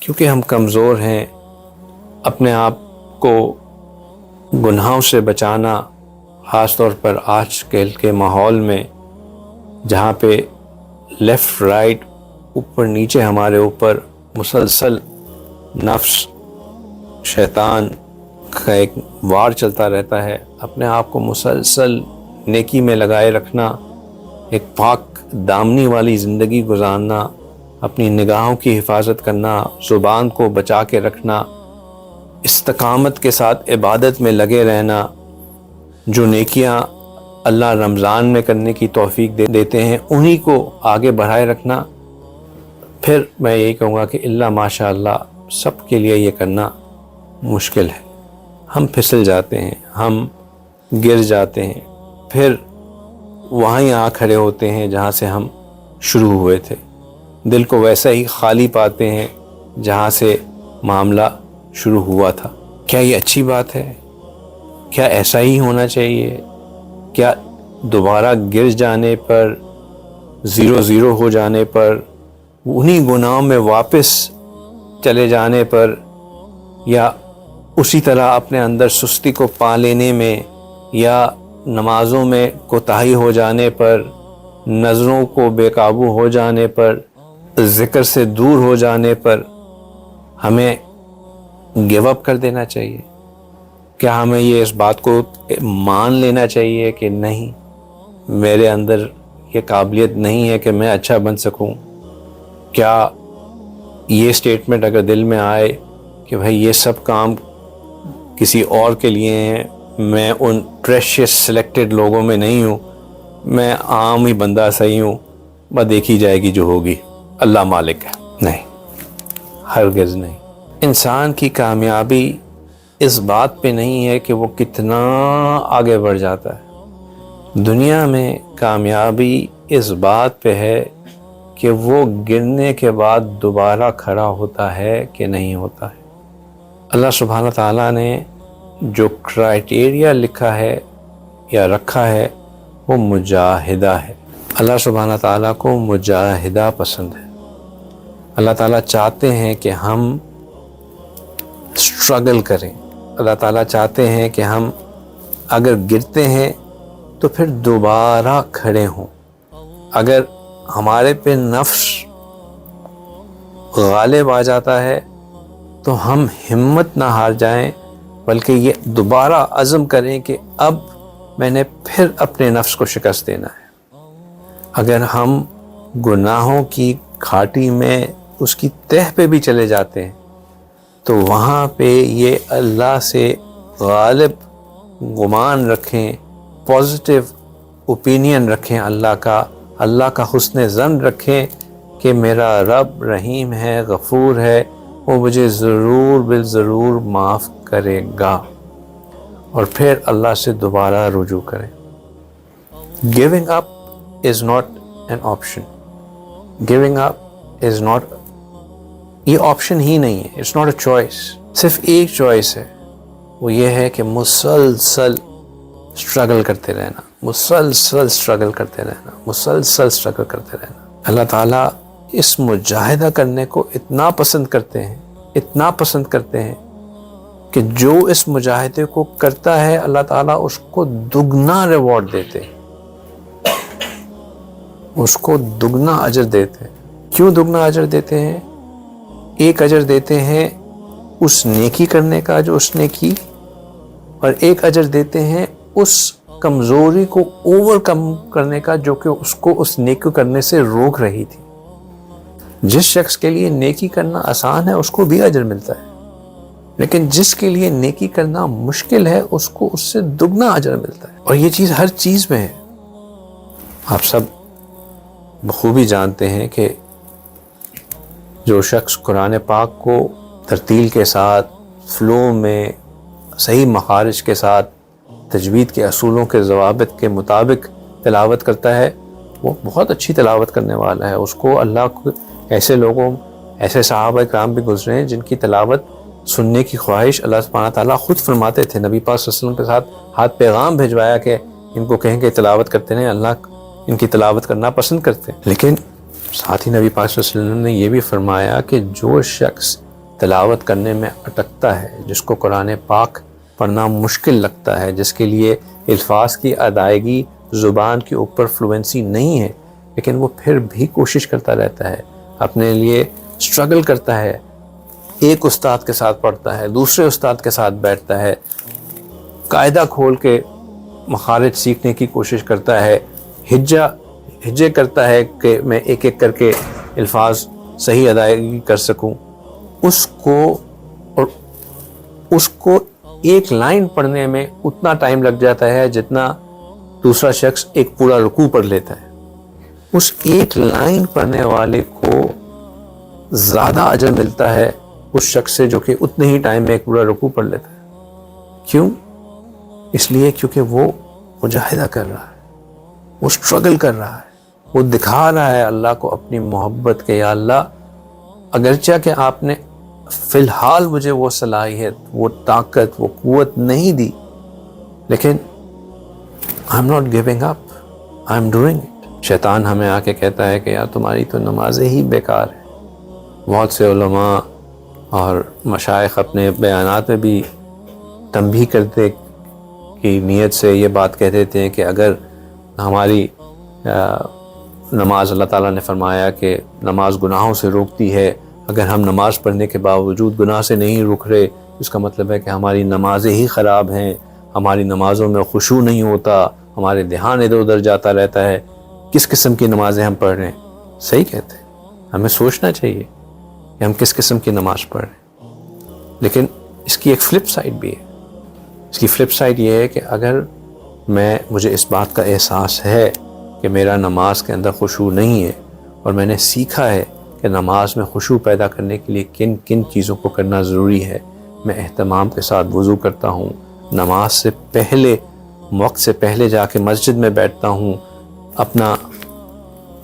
کیونکہ ہم کمزور ہیں، اپنے آپ کو گناہوں سے بچانا، خاص طور پر آج کل کے ماحول میں جہاں پہ لیفٹ رائٹ اوپر نیچے ہمارے اوپر مسلسل نفس شیطان کا ایک وار چلتا رہتا ہے، اپنے آپ کو مسلسل نیکی میں لگائے رکھنا، ایک پاک دامنی والی زندگی گزارنا، اپنی نگاہوں کی حفاظت کرنا، زبان کو بچا کے رکھنا، استقامت کے ساتھ عبادت میں لگے رہنا، جو نیکیاں اللہ رمضان میں کرنے کی توفیق دیتے ہیں انہی کو آگے بڑھائے رکھنا. پھر میں یہی کہوں گا کہ اللہ ماشاء اللہ سب کے لیے یہ کرنا مشکل ہے. ہم پھسل جاتے ہیں، ہم گر جاتے ہیں، پھر وہیں آ کھڑے ہوتے ہیں جہاں سے ہم شروع ہوئے تھے، دل کو ویسا ہی خالی پاتے ہیں جہاں سے معاملہ شروع ہوا تھا. کیا یہ اچھی بات ہے؟ کیا ایسا ہی ہونا چاہیے؟ کیا دوبارہ گر جانے پر، زیرو ہو جانے پر، انہی گناہوں میں واپس چلے جانے پر، یا اسی طرح اپنے اندر سستی کو پا لینے میں، یا نمازوں میں کوتاہی ہو جانے پر، نظروں کو بے قابو ہو جانے پر، ذکر سے دور ہو جانے پر ہمیں گیو اپ کر دینا چاہیے؟ کیا ہمیں یہ اس بات کو مان لینا چاہیے کہ نہیں، میرے اندر یہ قابلیت نہیں ہے کہ میں اچھا بن سکوں؟ کیا یہ سٹیٹمنٹ اگر دل میں آئے کہ بھائی یہ سب کام کسی اور کے لیے ہیں، میں ان پریشیس سلیکٹڈ لوگوں میں نہیں ہوں، میں عام ہی بندہ صحیح ہوں، بس دیکھی جائے گی جو ہوگی، اللہ مالک ہے؟ نہیں، ہرگز نہیں. انسان کی کامیابی اس بات پہ نہیں ہے کہ وہ کتنا آگے بڑھ جاتا ہے. دنیا میں کامیابی اس بات پہ ہے کہ وہ گرنے کے بعد دوبارہ کھڑا ہوتا ہے کہ نہیں ہوتا ہے. اللہ سبحانہ تعالیٰ نے جو کرائٹیریا لکھا ہے یا رکھا ہے وہ مجاہدہ ہے. اللہ سبحانہ تعالیٰ کو مجاہدہ پسند ہے. اللہ تعالیٰ چاہتے ہیں کہ ہم اسٹرگل کریں. اللہ تعالیٰ چاہتے ہیں کہ ہم اگر گرتے ہیں تو پھر دوبارہ کھڑے ہوں. اگر ہمارے پہ نفس غالب آ جاتا ہے تو ہم ہمت نہ ہار جائیں، بلکہ یہ دوبارہ عزم کریں کہ اب میں نے پھر اپنے نفس کو شکست دینا ہے. اگر ہم گناہوں کی گھاٹی میں اس کی تہہ پہ بھی چلے جاتے ہیں تو وہاں پہ یہ اللہ سے غالب گمان رکھیں، پازیٹیو اوپینین رکھیں، اللہ کا حسن ظن رکھیں کہ میرا رب رحیم ہے، غفور ہے، وہ مجھے ضرور بالضرور معاف کرے گا، اور پھر اللہ سے دوبارہ رجوع کریں. Giving up is not an option. Giving up is not, یہ آپشن ہی نہیں ہے، اٹس ناٹ اے چوائس. صرف ایک چوائس ہے، وہ یہ ہے کہ مسلسل اسٹرگل کرتے رہنا، مسلسل اسٹرگل کرتے رہنا، مسلسل اسٹرگل کرتے رہنا. اللہ تعالیٰ اس مجاہدہ کرنے کو اتنا پسند کرتے ہیں، اتنا پسند کرتے ہیں کہ جو اس مجاہدے کو کرتا ہے اللہ تعالیٰ اس کو دگنا ریوارڈ دیتے ہیں، اس کو دگنا اجر دیتے ہیں. کیوں دگنا اجر دیتے ہیں؟ ایک اجر دیتے ہیں اس نیکی کرنے کا جو اس نے کی، اور ایک اجر دیتے ہیں اس کمزوری کو اوور کم کرنے کا جو کہ اس کو اس نیکی کرنے سے روک رہی تھی. جس شخص کے لیے نیکی کرنا آسان ہے اس کو بھی اجر ملتا ہے، لیکن جس کے لیے نیکی کرنا مشکل ہے اس کو اس سے دگنا اجر ملتا ہے. اور یہ چیز ہر چیز میں ہے. آپ سب بخوبی جانتے ہیں کہ جو شخص قرآن پاک کو ترتیل کے ساتھ، فلو میں، صحیح مخارج کے ساتھ، تجوید کے اصولوں کے ضوابط کے مطابق تلاوت کرتا ہے وہ بہت اچھی تلاوت کرنے والا ہے. اس کو اللہ کو ایسے لوگوں، ایسے صحابہ کرام بھی گزرے ہیں جن کی تلاوت سننے کی خواہش اللہ سبحانہ تعالیٰ خود فرماتے تھے. نبی پاک صلی اللہ علیہ وسلم کے ساتھ ہاتھ پیغام بھجوایا کہ ان کو کہیں کہ تلاوت کرتے رہیں، اللہ ان کی تلاوت کرنا پسند کرتے ہیں. لیکن ساتھ ہی نبی پاک صلی اللہ علیہ وسلم نے یہ بھی فرمایا کہ جو شخص تلاوت کرنے میں اٹکتا ہے، جس کو قرآن پاک پڑھنا مشکل لگتا ہے، جس کے لیے الفاظ کی ادائیگی، زبان کے اوپر فلوئنسی نہیں ہے، لیکن وہ پھر بھی کوشش کرتا رہتا ہے، اپنے لیے سٹرگل کرتا ہے، ایک استاد کے ساتھ پڑھتا ہے، دوسرے استاد کے ساتھ بیٹھتا ہے، قاعدہ کھول کے مخارج سیکھنے کی کوشش کرتا ہے، ہجے کرتا ہے کہ میں ایک ایک کر کے الفاظ صحیح ادائیگی کر سکوں۔ اس کو ایک لائن پڑھنے میں اتنا ٹائم لگ جاتا ہے جتنا دوسرا شخص ایک پورا رکوع پڑھ لیتا ہے۔ اس ایک لائن پڑھنے والے کو زیادہ اجر ملتا ہے اس شخص سے جو کہ اتنے ہی ٹائم میں ایک پورا رکوع پڑھ لیتا ہے۔ کیوں؟ اس لیے کیونکہ وہ مجاہدہ کر رہا ہے، وہ سٹرگل کر رہا ہے، وہ دکھا رہا ہے اللہ کو اپنی محبت کے، یا اللہ اگرچہ کہ آپ نے فی الحال مجھے وہ صلاحیت، وہ طاقت، وہ قوت نہیں دی، لیکن I'm not giving up, I'm doing it۔ شیطان ہمیں آ کے کہتا ہے کہ یار تمہاری تو نمازیں ہی بیکار ہیں۔ بہت سے علماء اور مشائخ اپنے بیانات میں بھی تنبیہ کرتے کی نیت سے یہ بات کہہ دیتے ہیں کہ اگر ہماری نماز، اللہ تعالیٰ نے فرمایا کہ نماز گناہوں سے روکتی ہے، اگر ہم نماز پڑھنے کے باوجود گناہ سے نہیں رک رہے، اس کا مطلب ہے کہ ہماری نمازیں ہی خراب ہیں، ہماری نمازوں میں خشوع نہیں ہوتا، ہمارے دھیان ادھر ادھر جاتا رہتا ہے، کس قسم کی نمازیں ہم پڑھ رہے ہیں۔ صحیح کہتے ہیں، ہمیں سوچنا چاہیے کہ ہم کس قسم کی نماز پڑھ رہے ہیں، لیکن اس کی ایک فلپ سائڈ بھی ہے۔ اس کی فلپ سائڈ یہ ہے کہ اگر مجھے اس بات کا احساس ہے کہ میرا نماز کے اندر خشوع نہیں ہے، اور میں نے سیکھا ہے کہ نماز میں خشوع پیدا کرنے کے لیے کن کن چیزوں کو کرنا ضروری ہے، میں اہتمام کے ساتھ وضو کرتا ہوں، نماز سے پہلے، وقت سے پہلے جا کے مسجد میں بیٹھتا ہوں، اپنا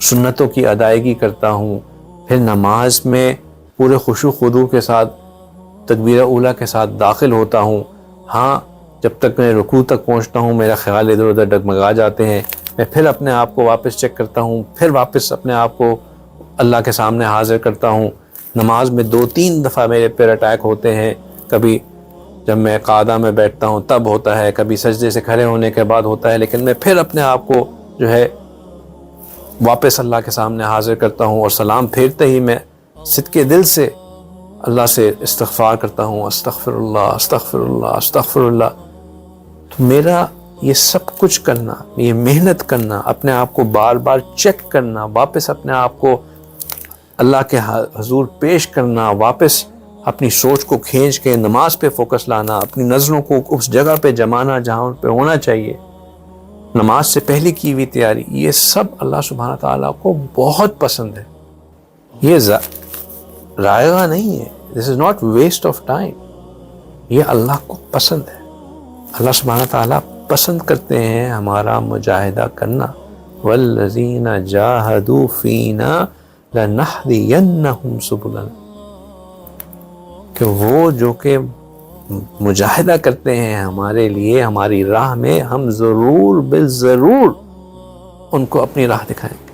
سنتوں کی ادائیگی کرتا ہوں، پھر نماز میں پورے خشوع خضوع کے ساتھ تکبیر اولیٰ کے ساتھ داخل ہوتا ہوں۔ ہاں، جب تک میں رکوع تک پہنچتا ہوں میرا خیال ادھر ادھر ڈگمگا جاتے ہیں، میں پھر اپنے آپ کو واپس چیک کرتا ہوں، پھر واپس اپنے آپ کو اللہ کے سامنے حاضر کرتا ہوں۔ نماز میں 2-3 دفعہ میرے پیر اٹیک ہوتے ہیں، کبھی جب میں قعدہ میں بیٹھتا ہوں تب ہوتا ہے، کبھی سجدے سے کھڑے ہونے کے بعد ہوتا ہے، لیکن میں پھر اپنے آپ کو جو ہے واپس اللہ کے سامنے حاضر کرتا ہوں، اور سلام پھیرتے ہی میں صدقے دل سے اللہ سے استغفار کرتا ہوں، استغفر اللہ استغفر اللہ استغفر اللہ۔ تو میرا یہ سب کچھ کرنا، یہ محنت کرنا، اپنے آپ کو بار بار چیک کرنا، واپس اپنے آپ کو اللہ کے حضور پیش کرنا، واپس اپنی سوچ کو کھینچ کے نماز پہ فوکس لانا، اپنی نظروں کو اس جگہ پہ جمانا جہاں پہ ہونا چاہیے، نماز سے پہلے کی ہوئی تیاری، یہ سب اللہ سبحانہ تعالیٰ کو بہت پسند ہے۔ یہ رائگاں نہیں ہے، this is not waste of time, یہ اللہ کو پسند ہے۔ اللہ سبحانہ تعالیٰ پسند کرتے ہیں ہمارا مجاہدہ کرنا، والذین جاہدوا فینا لنہدینہم سبلنا، کہ وہ جو کہ مجاہدہ کرتے ہیں ہمارے لیے، ہماری راہ میں، ہم ضرور بالضرور ان کو اپنی راہ دکھائیں۔